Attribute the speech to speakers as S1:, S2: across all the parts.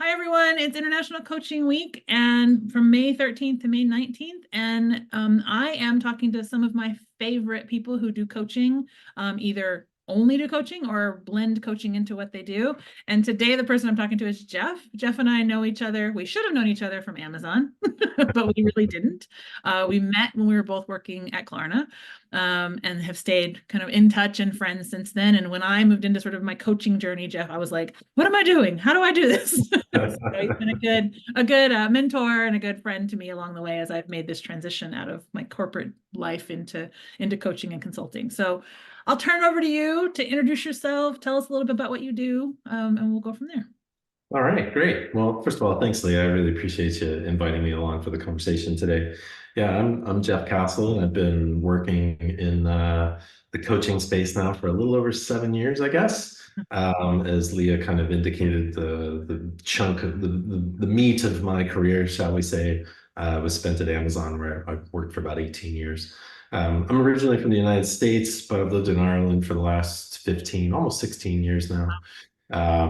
S1: Hi, everyone. It's International Coaching Week, and from May 13th to May 19th. And I am talking to some of my favorite people who do coaching, either only do coaching or blend coaching into what they do. And today, the person I'm talking to is Jeff. Jeff and I know each other. We should have known each other from Amazon, but we really didn't. We met when we were both working at Klarna, and have stayed kind of in touch and friends since then. And when I moved into sort of my coaching journey, Jeff, I was like, what am I doing? How do I do this? So he's been a good mentor and a good friend to me along the way as I've made this transition out of my corporate life into coaching and consulting. So I'll turn it over to you to introduce yourself, tell us a little bit about what you do, and we'll go from there.
S2: All right, great. Well, first of all, thanks, Leah. I really appreciate you inviting me along for the conversation today. Yeah, I'm Jeff Castle, and I've been working in the coaching space now for a little over 7 years, I guess. As Leah kind of indicated, the chunk of the meat of my career, shall we say, was spent at Amazon, where I've worked for about 18 years. I'm originally from the United States, but I've lived in Ireland for the last 15, almost 16 years now.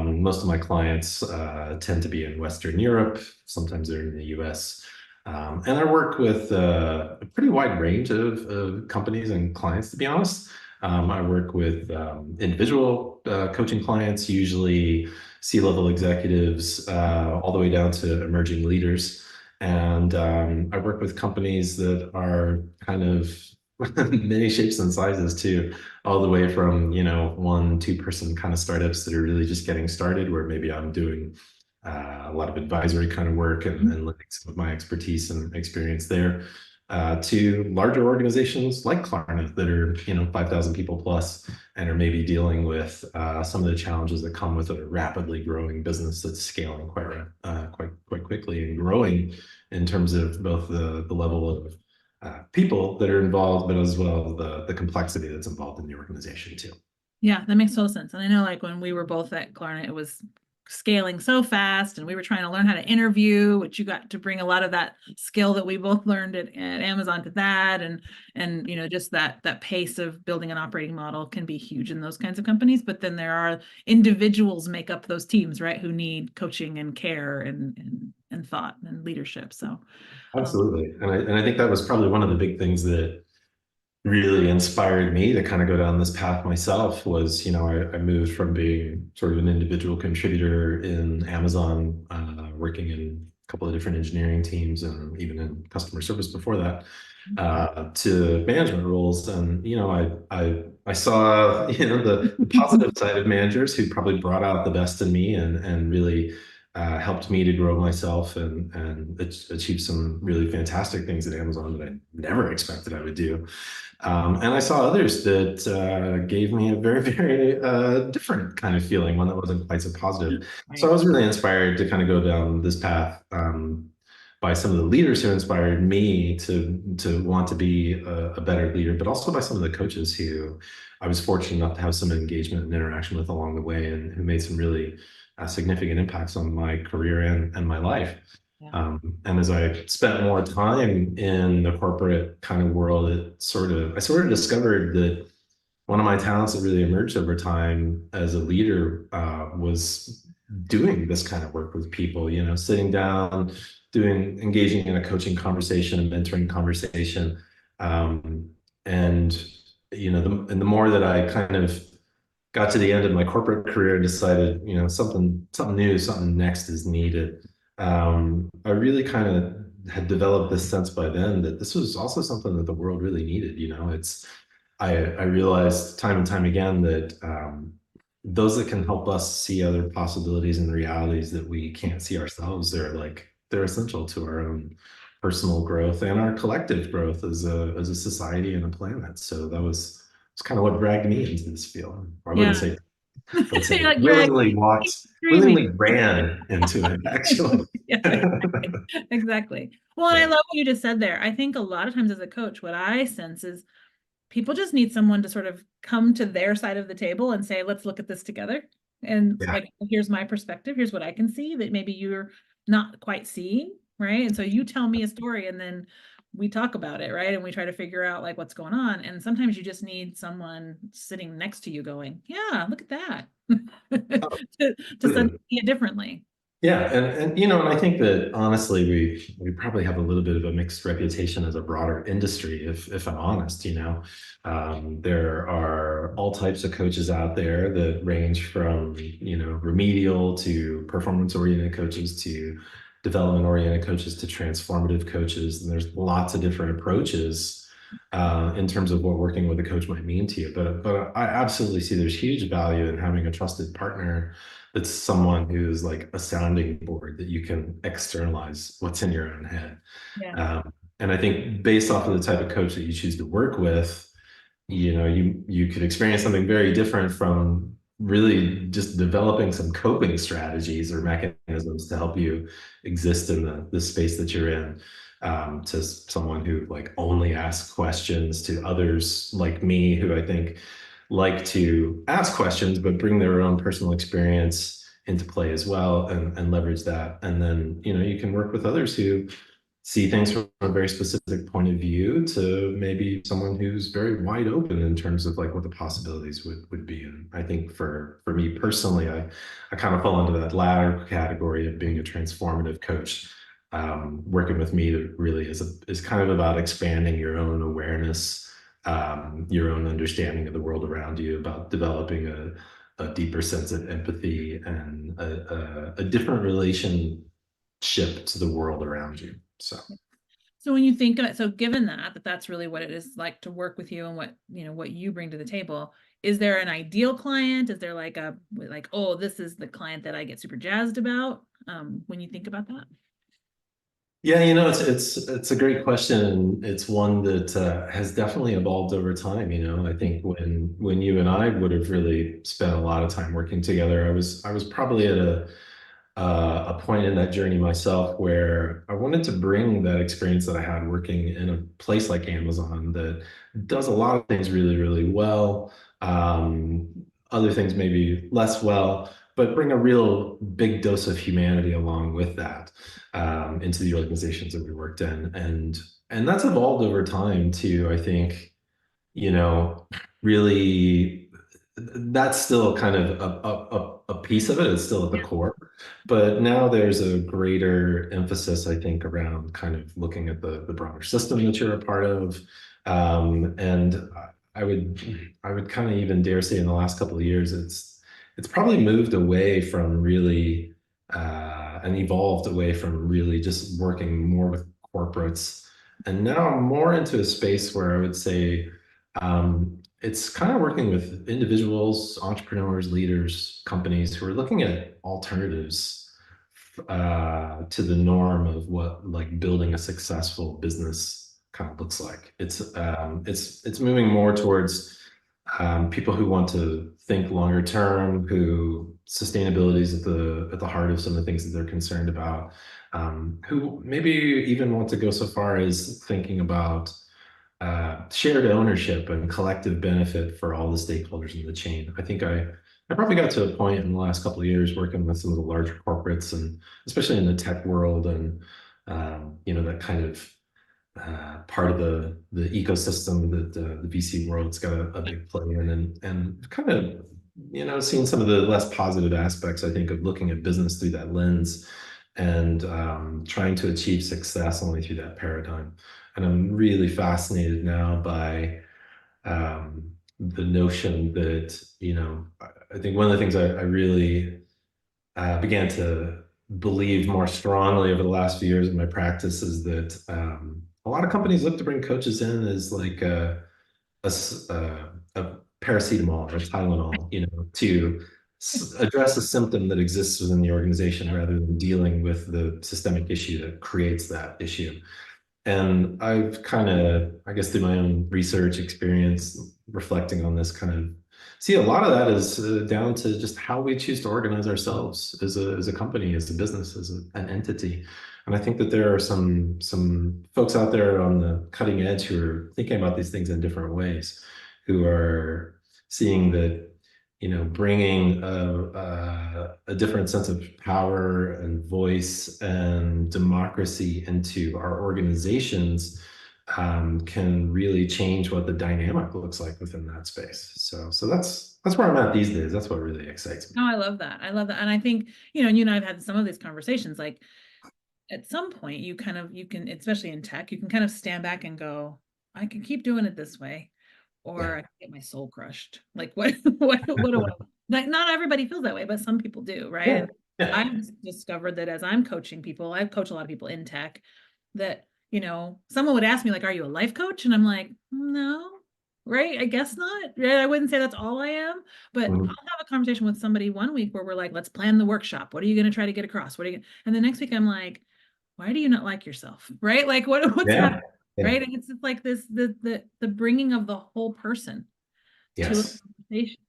S2: Most of my clients tend to be in Western Europe. Sometimes they're in the US. And I work with a pretty wide range of companies and clients, to be honest. I work with individual coaching clients, usually C-level executives, all the way down to emerging leaders. And I work with companies that are kind of many shapes and sizes too, all the way from, one, two-person kind of startups that are really just getting started, where maybe I'm doing a lot of advisory kind of work and letting some of my expertise and experience there, to larger organizations like Klarna that are, 5,000 people plus and are maybe dealing with some of the challenges that come with a rapidly growing business that's scaling quite quickly and growing in terms of both the level of people that are involved, but as well as the complexity that's involved in the organization too.
S1: Yeah, that makes total sense. And I know like when we were both at Klarna, it was scaling so fast and we were trying to learn how to interview, which you got to bring a lot of that skill that we both learned at Amazon to that. And just that pace of building an operating model can be huge in those kinds of companies. But then there are individuals make up those teams, right, who need coaching and care and thought and leadership. So
S2: Absolutely. And I think that was probably one of the big things that really inspired me to kind of go down this path myself was, I moved from being sort of an individual contributor in Amazon, working in a couple of different engineering teams and even in customer service before that, to management roles. And, I saw, the positive side of managers who probably brought out the best in me and really helped me to grow myself and achieve some really fantastic things at Amazon that I never expected I would do. And I saw others that gave me a very, very different kind of feeling, one that wasn't quite so positive. So I
S1: right.
S2: was really inspired to kind of go down this path, by some of the leaders who inspired me to want to be a better leader, but also by some of the coaches who I was fortunate enough to have some engagement and interaction with along the way, and who made some really significant impacts on my career and my life.
S1: Yeah.
S2: And as I spent more time in the corporate kind of world, I sort of discovered that one of my talents that really emerged over time as a leader was doing this kind of work with people, sitting down, engaging in a coaching conversation, a mentoring conversation. Um, and, the more that I kind of got to the end of my corporate career and decided, something new, something next is needed. I really kind of had developed this sense by then that this was also something that the world really needed. I realized time and time again that those that can help us see other possibilities and realities that we can't see ourselves, they're essential to our own personal growth and our collective growth as a society and a planet. So it's kind of what dragged me into this field. Or I wouldn't
S1: Yeah.
S2: say, I would say
S1: You're like, drag me, screaming.
S2: willingly ran into it, actually.
S1: Yeah, exactly. Exactly. Well, and I
S2: Yeah.
S1: love what you just said there. I think a lot of times as a coach, what I sense is people just need someone to sort of come to their side of the table and say, let's look at this together. And
S2: Yeah.
S1: like, here's my perspective. Here's what I can see that maybe you're not quite seeing. Right. And so you tell me a story and then we talk about it. Right. And we try to figure out like what's going on. And sometimes you just need someone sitting next to you going, yeah, look at that. to, to suddenly see it differently.
S2: Yeah, and and I think that honestly, we probably have a little bit of a mixed reputation as a broader industry, if I'm honest, there are all types of coaches out there that range from, remedial to performance-oriented coaches to development-oriented coaches to transformative coaches. And there's lots of different approaches in terms of what working with a coach might mean to you. But I absolutely see there's huge value in having a trusted partner that's someone who's like a sounding board that you can externalize what's in your own head.
S1: Yeah.
S2: And I think based off of the type of coach that you choose to work with, you could experience something very different from really just developing some coping strategies or mechanisms to help you exist in the space that you're in. To someone who like only asks questions, to others like me who I think like to ask questions but bring their own personal experience into play as well, and leverage that. And then you can work with others who see things from a very specific point of view to maybe someone who's very wide open in terms of like what the possibilities would be. And I think for me personally, I kind of fall into that latter category of being a transformative coach. Working with me really is kind of about expanding your own awareness, your own understanding of the world around you, about developing a deeper sense of empathy and a different relationship to the world around you. So.
S1: So when you think of it, so given that that's really what it is like to work with you and what, what you bring to the table, is there an ideal client? Is there like oh, this is the client that I get super jazzed about, when you think about that?
S2: Yeah, it's a great question, and it's one that has definitely evolved over time. I think when you and I would have really spent a lot of time working together, I was probably at a point in that journey myself where I wanted to bring that experience that I had working in a place like Amazon that does a lot of things really, really well. Um, Other things maybe less well, but bring a real big dose of humanity along with that into the organizations that we worked in. And that's evolved over time too, I think, really that's still kind of a piece of it. It's still at the core. But now there's a greater emphasis, I think, around kind of looking at the broader system that you're a part of. And I would kind of even dare say in the last couple of years, it's probably moved away from really and evolved away from really just working more with corporates, and now more into a space where I would say it's kind of working with individuals, entrepreneurs, leaders, companies who are looking at alternatives to the norm of what like building a successful business kind of looks like. It's moving more towards people who want to think longer term, who sustainability is at the heart of some of the things that they're concerned about, who maybe even want to go so far as thinking about shared ownership and collective benefit for all the stakeholders in the chain. I think I probably got to a point in the last couple of years working with some of the larger corporates, and especially in the tech world, and that kind of part of the ecosystem that the VC world's got a big play in, and kind of seeing some of the less positive aspects, I think, of looking at business through that lens, and trying to achieve success only through that paradigm. And I'm really fascinated now by the notion that, I think one of the things I really began to believe more strongly over the last few years in my practice is that a lot of companies look to bring coaches in as like a paracetamol or a Tylenol, to address a symptom that exists within the organization rather than dealing with the systemic issue that creates that issue. And I've kind of, I guess, through my own research experience, reflecting on this, kind of see a lot of that is down to just how we choose to organize ourselves as a company, as a business, as an entity. And I think that there are some folks out there on the cutting edge who are thinking about these things in different ways, who are seeing that bringing a different sense of power and voice and democracy into our organizations can really change what the dynamic looks like within that space. So that's where I'm at these days. That's what really excites me.
S1: Oh, I love that. I love that. And I think, and you and I have had some of these conversations, like at some point you can, especially in tech, you can kind of stand back and go, I can keep doing it this way, or
S2: Yeah.
S1: I can get my soul crushed. Like what do I, like, not everybody feels that way, but some people do, right?
S2: Yeah.
S1: And
S2: Yeah.
S1: I've discovered that as I'm coaching people, I coach a lot of people in tech, that, someone would ask me, like, are you a life coach? And I'm like, no, right? I guess not. Right? I wouldn't say that's all I am, but I'll
S2: Mhm.
S1: have a conversation with somebody one week where we're like, let's plan the workshop. What are you going to try to get across? What are you gonna... And the next week I'm like, why do you not like yourself? Right? Like what's happening?
S2: Yeah. Yeah.
S1: Right? And it's like this, the bringing of the whole person to a
S2: Yes.
S1: conversation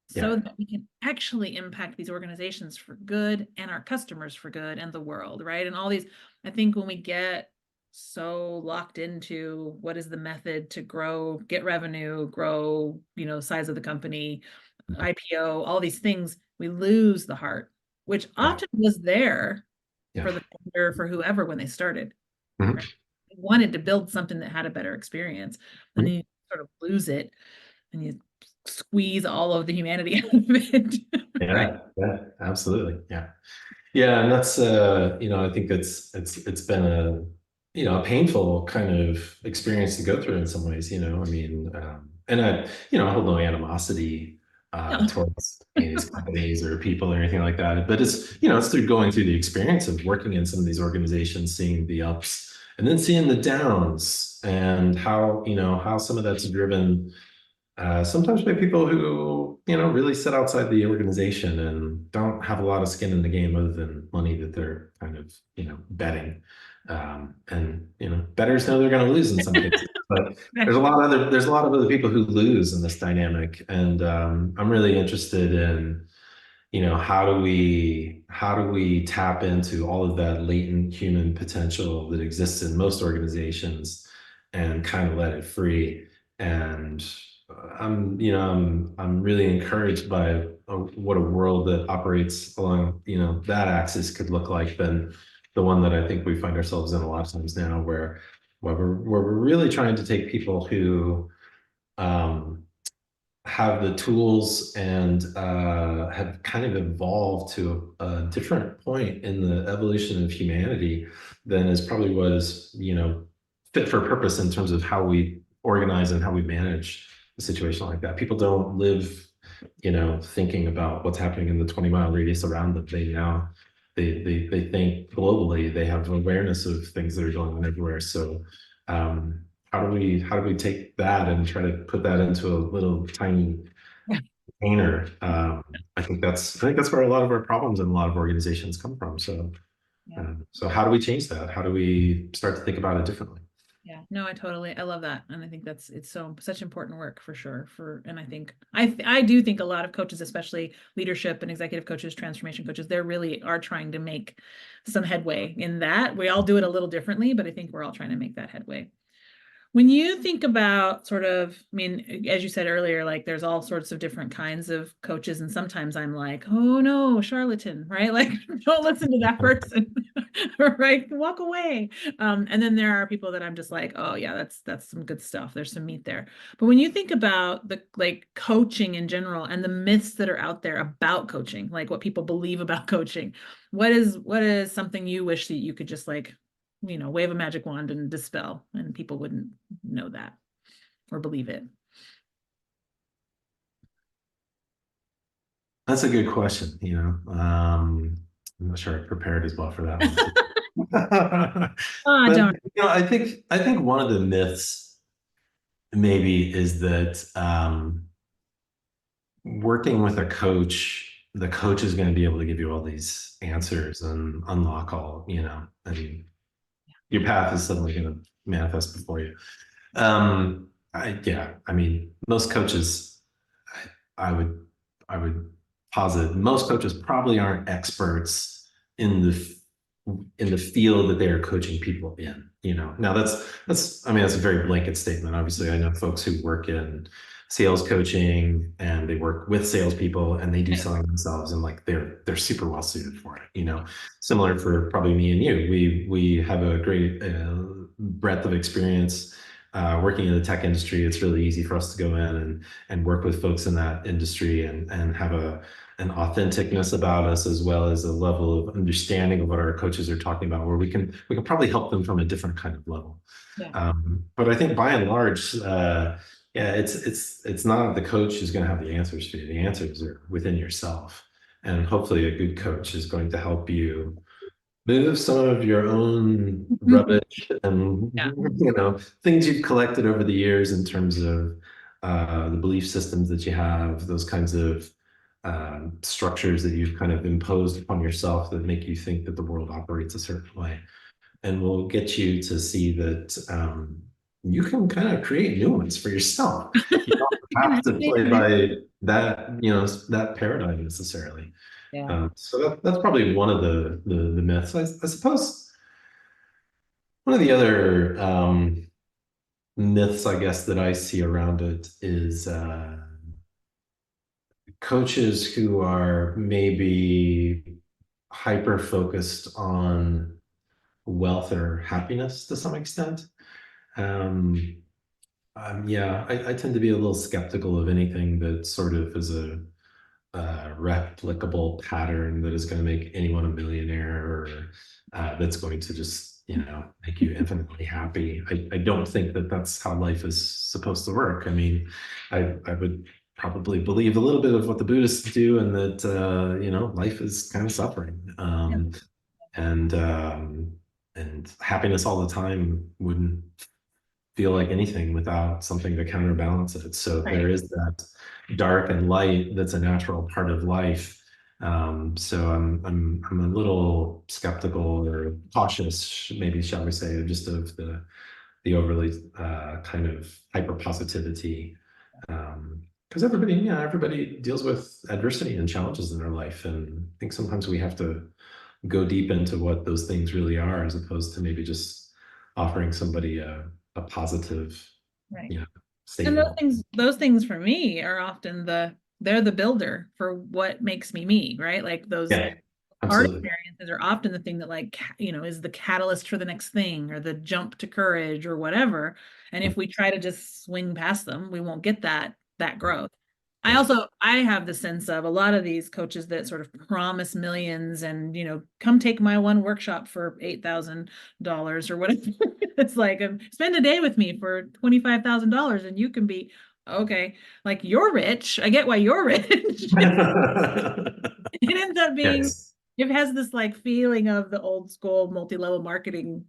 S1: so
S2: Yeah.
S1: that we can actually impact these organizations for good and our customers for good and the world, right? And all these, I think when we get so locked into what is the method to grow, get revenue, grow, size of the company, IPO, all these things, we lose the heart, which
S2: Yeah.
S1: often was there
S2: Yeah.
S1: for the founder, for whoever when they started, right?
S2: Mhm.
S1: They wanted to build something that had a better experience, and then
S2: Mhm.
S1: you sort of lose it and you squeeze all of the humanity out of it, right?
S2: Yeah. Yeah. Absolutely. Yeah. Yeah, and that's I think it's been a painful kind of experience to go through in some ways, I mean, and I hold no animosity
S1: No.
S2: towards any of these companies or people or anything like that. But it's through going through the experience of working in some of these organizations, seeing the ups and then seeing the downs and how some of that's driven sometimes by people who, really sit outside the organization and don't have a lot of skin in the game other than money that they're kind of, betting. And bettors know they're going to lose in some cases, but there's a lot of other people who lose in this dynamic. And I'm really interested in how do we tap into all of that latent human potential that exists in most organizations and kind of let it free. And I'm really encouraged by what a world that operates along that axis could look like than the one that I think we find ourselves in a lot of times now, where we're really trying to take people who um, have the tools and have kind of evolved to a different point in the evolution of humanity than is probably was, fit for purpose in terms of how we organize and how we manage a situation like that. People don't live, thinking about what's happening in the 20-mile radius around them. They think globally. They have awareness of things that are going on everywhere. So how do we take that and try to put that into a little tiny container? I think that's where a lot of our problems in a lot of organizations come from. So
S1: Yeah.
S2: so how do we change that? How do we start to think about it differently?
S1: Yeah, no, I love that. And I think it's such important work for sure. And I think, I do think a lot of coaches, especially leadership and executive coaches, transformation coaches, they really are trying to make some headway in that. We all do it a little differently, but I think we're all trying to make that headway. When you think about sort of, I mean, as you said earlier, like there's all sorts of different kinds of coaches, and sometimes I'm like, oh no, charlatan, right? Like, don't listen to that person, right? Walk away. And then there are people that I'm just like, oh yeah, that's some good stuff. There's some meat there. But when you think about the like coaching in general and the myths that are out there about coaching, like what people believe about coaching, what is something you wish that you could just like wave a magic wand and dispel, and people wouldn't know that or believe it?
S2: That's a good question. I'm not sure I prepared as well for that one.
S1: Ah,
S2: But
S1: darn.
S2: I think one of the myths maybe is that working with a coach, the coach is going to be able to give you all these answers and unlock all, and your path is suddenly going to manifest before you. Yeah, I mean, most coaches, I would, I would posit most coaches probably aren't experts in the field that they are coaching people in. Now I mean, that's a very blanket statement. Obviously, I know folks who work in sales coaching and they work with salespeople and they do
S1: Yeah.
S2: selling themselves and like they're super well suited for it. Similar for probably me and you. We have a great breadth of experience working in the tech industry, it's really easy for us to go in and work with folks in that industry and have an authenticness about us as well as a level of understanding of what our coaches are talking about, where we can probably help them from a different kind of level.
S1: Yeah.
S2: But I think by and large, yeah, it's not the coach who's going to have the answers for you. The answers are within yourself, and hopefully, a good coach is going to help you move some of your own
S1: Mhm.
S2: rubbish and
S1: Yeah.
S2: things you've collected over the years in terms of the belief systems that you have, those kinds of structures that you've kind of imposed upon yourself that make you think that the world operates a certain way, and will get you to see that you can kind of create new ones for yourself. You don't
S1: You can
S2: have to
S1: resonate
S2: play
S1: in your-
S2: by that paradigm necessarily.
S1: Yeah.
S2: So that's probably one of the myths. I suppose one of the other myths, I guess, that I see around it is coaches who are maybe hyper focused on wealth or happiness to some extent. Um, yeah, I tend to be a little skeptical of anything that sort of is a replicable pattern that is going to make anyone a millionaire or that's going to just, make you infinitely happy. I don't think that that's how life is supposed to work. I mean, I would probably believe a little bit of what the Buddhists do, and that, life is kind of suffering.
S1: Yeah.
S2: And and happiness all the time wouldn't feel like anything without something to counterbalance it. So there
S1: Right.
S2: is that dark and light that's a natural part of life. So I'm a little skeptical or cautious, maybe shall we say, just of the overly kind of hyper positivity. Because everybody deals with adversity and challenges in their life, and I think sometimes we have to go deep into what those things really are, as opposed to maybe just offering somebody a positive,
S1: Right.
S2: you know,
S1: And
S2: statement.
S1: those things for me are often they're the builder for what makes me me, right? Like those
S2: Yeah,
S1: hard
S2: absolutely.
S1: experiences are often the thing that is the catalyst for the next thing or the jump to courage or whatever. And if we try to just swing past them, we won't get that growth.
S2: Yeah.
S1: I have the sense of a lot of these coaches that sort of promise millions and, come take my one workshop for $8,000 or whatever. It's like, spend a day with me for $25,000 and you can be okay. Like you're rich. I get why you're rich. It ends up being,
S2: Yes.
S1: it has this like feeling of the old school multi-level marketing,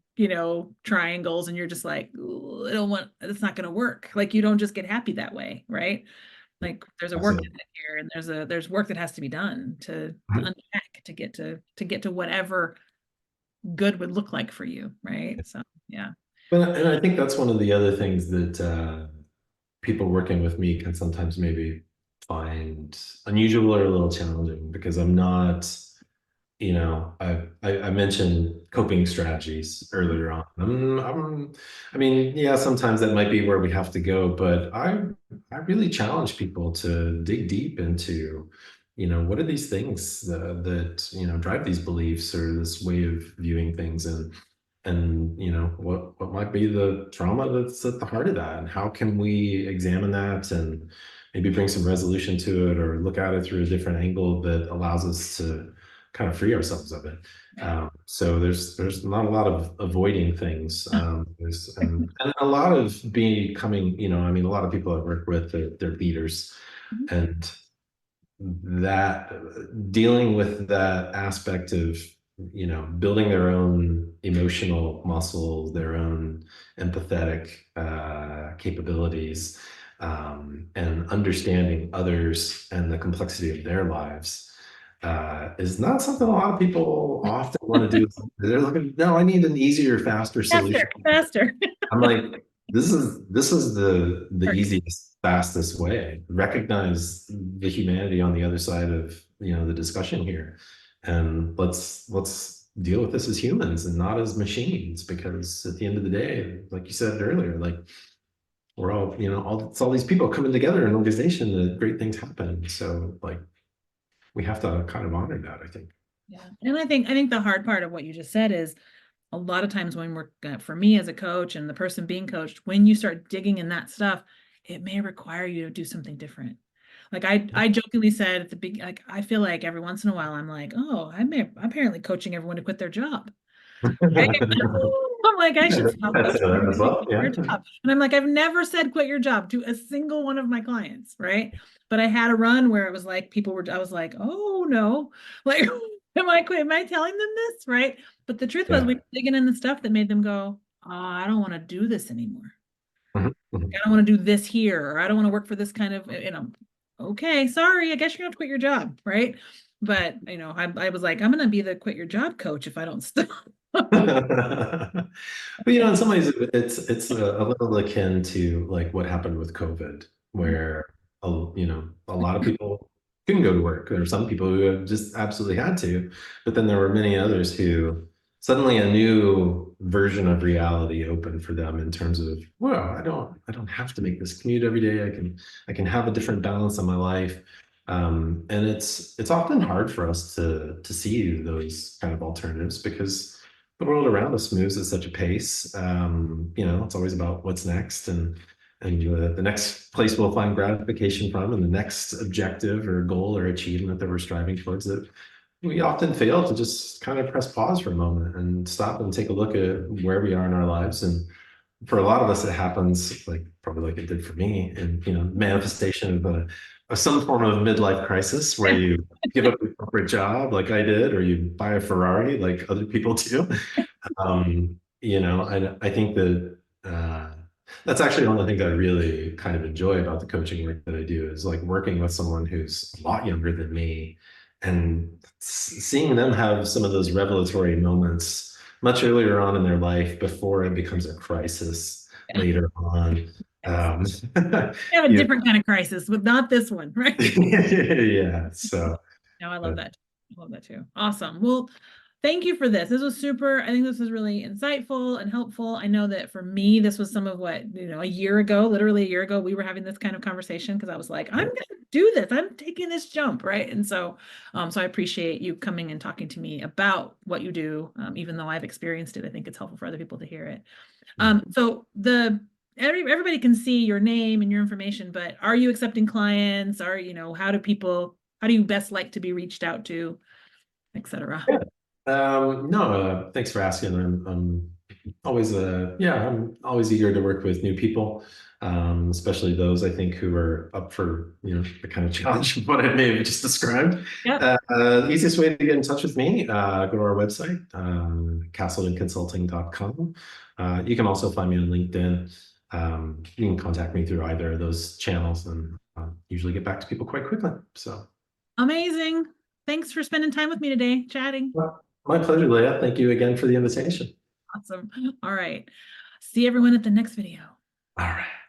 S1: triangles, and you're just like, I don't want, it's not going to work. Like you don't just get happy that way, right? Like there's a work
S2: Absolutely.
S1: ethic here, and there's work that has to be done to unpack to get to whatever good would look like for you, right? So yeah.
S2: And I think that's one of the other things that people working with me can sometimes maybe find unusual or a little challenging, because I'm not, I mentioned coping strategies earlier on. I mean, yeah, sometimes that might be where we have to go, but I really challenge people to dig deep into, what are these things that drive these beliefs or this way of viewing things, and what might be the trauma that's at the heart of that, and how can we examine that and maybe bring some resolution to it, or look at it through a different angle that allows us to kind of free ourselves of it.
S1: Right.
S2: So there's not a lot of avoiding things. There's and a lot of becoming, I mean, a lot of people I work with, they're leaders,
S1: Mhm.
S2: and that dealing with that aspect of building their own emotional muscle, their own empathetic capabilities, and understanding others and the complexity of their lives is not something a lot of people often want to do. They're looking, no, I need an easier, faster solution.
S1: Faster, faster.
S2: I'm like, this is the
S1: Work.
S2: easiest, fastest way. Recognize the humanity on the other side of the discussion here, and let's deal with this as humans and not as machines. Because at the end of the day, like you said earlier, like we're all it's all these people coming together in an organization that great things happen. So like we have to kind of honor that, I think.
S1: Yeah. And I think the hard part of what you just said is a lot of times when we're, for me as a coach and the person being coached, when you start digging in that stuff, it may require you to do something different. Like I jokingly said at the big, like, I feel like every once in a while I'm like, oh, I'm apparently coaching everyone to quit their job. Right? I'm like, I should stop
S2: That's
S1: coaching
S2: that as
S1: everybody to
S2: well.
S1: quit
S2: Yeah.
S1: their job. And I'm like, I've never said quit your job to a single one of my clients, right? But I had a run where it was like people were, I was like, oh no, like, am I telling them this? Right. But the truth was we
S2: Yeah.
S1: were digging in the stuff that made them go, oh, I don't want to do this anymore.
S2: Mhm,
S1: I
S2: mhm.
S1: don't want to do this here, or I don't want to work for this kind of, okay, sorry, I guess you're gonna have to quit your job, right? But I was like, I'm gonna be the quit your job coach if I don't stop.
S2: But in some ways, it's a little akin to like what happened with COVID, where a lot of people couldn't go to work. There were some people who just absolutely had to, but then there were many others who suddenly a new version of reality opened for them in terms of, well, I don't have to make this commute every day. I can have a different balance in my life. And it's often hard for us to see those kind of alternatives because the world around us moves at such a pace. It's always about what's next and the next place we'll find gratification from and the next objective or goal or achievement that we're striving towards that we often fail to just kind of press pause for a moment and stop and take a look at where we are in our lives. And for a lot of us, it happens like probably like it did for me, and manifestation of some form of midlife crisis where you give up your corporate job like I did, or you buy a Ferrari like other people do. I think that that's actually one of the things I really kind of enjoy about the coaching work that I do is like working with someone who's a lot younger than me and seeing them have some of those revelatory moments much earlier on in their life before it becomes a crisis
S1: Yeah.
S2: later on. Um,
S1: We have a
S2: you
S1: different kind of crisis, but not this one, right?
S2: yeah. So,
S1: No, I love
S2: uh,
S1: that. I love that too. Awesome. Well, thank you for this. This was super. I think this was really insightful and helpful. I know that for me, this was some of what, a year ago, literally a year ago, we were having this kind of conversation because I was like, I'm
S2: yeah.
S1: gonna do this. I'm taking this jump, right? And so I appreciate you coming and talking to me about what you do. Even though I've experienced it, I think it's helpful for other people to hear it. So everybody can see your name and your information, but are you accepting clients? How do you best like to be reached out to, etc.?
S2: No, thanks for asking. I'm always eager to work with new people, especially those I think who are up for, the kind of challenge of what I may have just described.
S1: Yep.
S2: The easiest way to get in touch with me, go to our website, castledenconsulting.com. You can also find me on LinkedIn. You can contact me through either of those channels and usually get back to people quite quickly. So,
S1: Amazing. Thanks for spending time with me today, chatting.
S2: well, my pleasure, Leah. Thank you again for the invitation.
S1: Awesome. All right. See everyone at the next video.
S2: All right.